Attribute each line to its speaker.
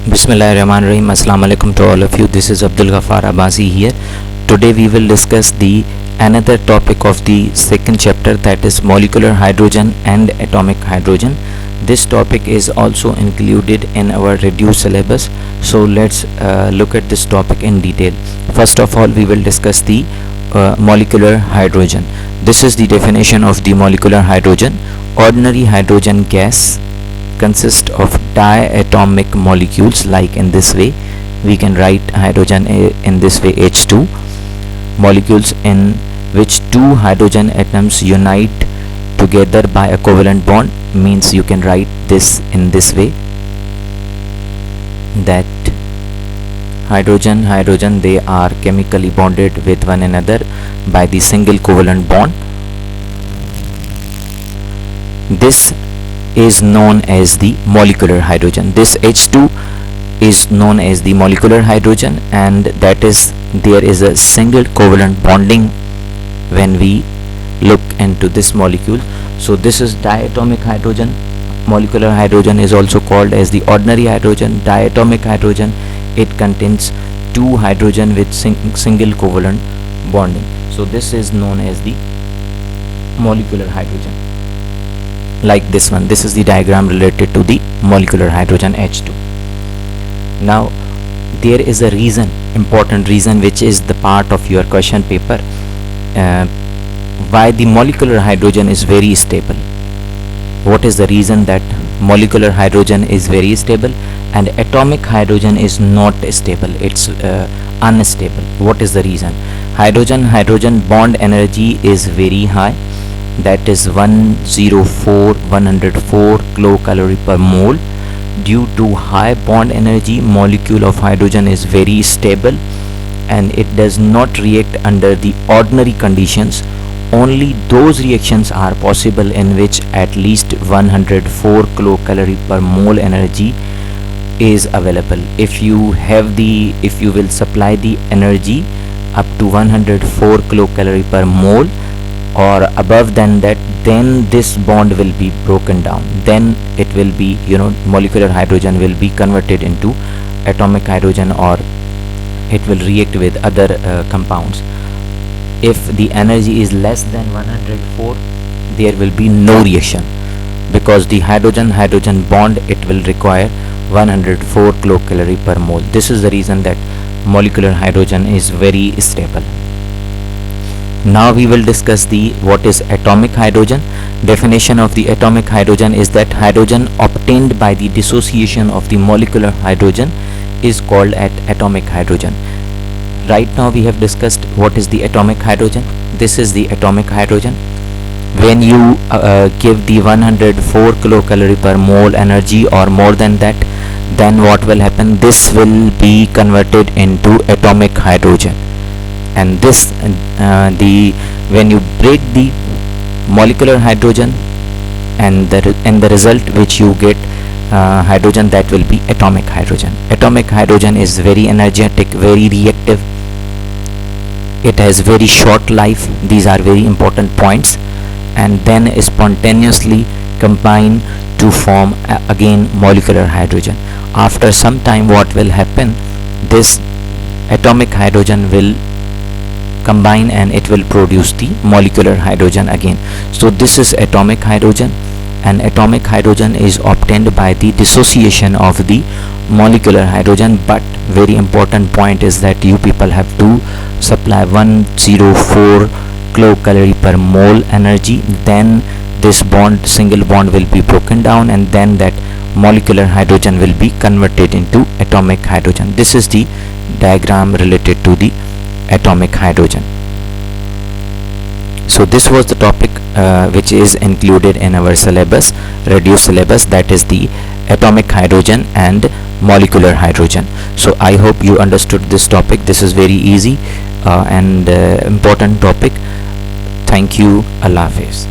Speaker 1: Bismillahirrahmanirrahim. Assalamu alaikum to all of you. This is Abdul Ghaffar Abbasi here. Today we will discuss the another topic of the second chapter, that is molecular hydrogen and atomic hydrogen. This topic is also included in our reduced syllabus. So let's look at this topic in detail. First of all, we will discuss the molecular hydrogen. This is the definition of the molecular hydrogen. Ordinary hydrogen gas consist of diatomic molecules, like in this way. We can write hydrogen in this way: H2, molecules in which two hydrogen atoms unite together by a covalent bond. Means you can write this in this way, that hydrogen they are chemically bonded with one another by the single covalent bond. This is known as the molecular hydrogen. This H2 is known as the molecular hydrogen, and that is, there is a single covalent bonding when we look into this molecule. So this is diatomic hydrogen. Molecular hydrogen is also called as the ordinary hydrogen. Diatomic hydrogen, it contains two hydrogen with single covalent bonding. So this is known as the molecular hydrogen, like this one. This is the diagram related to the molecular hydrogen, H2. Now there is a reason, important reason, which is the part of your question paper, why the molecular hydrogen is very stable. What is the reason that molecular hydrogen is very stable and atomic hydrogen is not stable, it's unstable? What is the reason? Hydrogen bond energy is very high, that is 104 kilocalorie per mole. Due to high bond energy, molecule of hydrogen is very stable and it does not react under the ordinary conditions. Only those reactions are possible in which at least 104 kilocalorie per mole energy is available. If you will supply the energy up to 104 kilocalorie per mole or above than that, then this bond will be broken down. Then it will be, molecular hydrogen will be converted into atomic hydrogen, or it will react with other compounds. If the energy is less than 104, there will be no reaction, because the hydrogen bond, it will require 104 kilocalorie per mole. This is the reason that molecular hydrogen is very stable. Now we will discuss what is atomic hydrogen. Definition of the atomic hydrogen is that hydrogen obtained by the dissociation of the molecular hydrogen is called atomic hydrogen. Right now we have discussed what is the atomic hydrogen. This is the atomic hydrogen. When you give the 104 kilocalorie per mole energy or more than that, then what will happen? This will be converted into atomic hydrogen. And this when you break the molecular hydrogen, and the result which you get hydrogen, that will be atomic hydrogen. Atomic hydrogen is very energetic, very reactive, it has very short life. These are very important points. And then spontaneously combine to form again molecular hydrogen. After some time, what will happen? This atomic hydrogen will combine and it will produce the molecular hydrogen again. So this is atomic hydrogen, and atomic hydrogen is obtained by the dissociation of the molecular hydrogen. But very important point is that you people have to supply 104 kilocalorie per mole energy, then this single bond will be broken down, and then that molecular hydrogen will be converted into atomic hydrogen. This is the diagram related to the atomic hydrogen. So this was the topic which is included in our syllabus, reduced syllabus, that is the atomic hydrogen and molecular hydrogen. So I hope you understood this topic. This is very easy and important topic. Thank you. Allah Hafiz.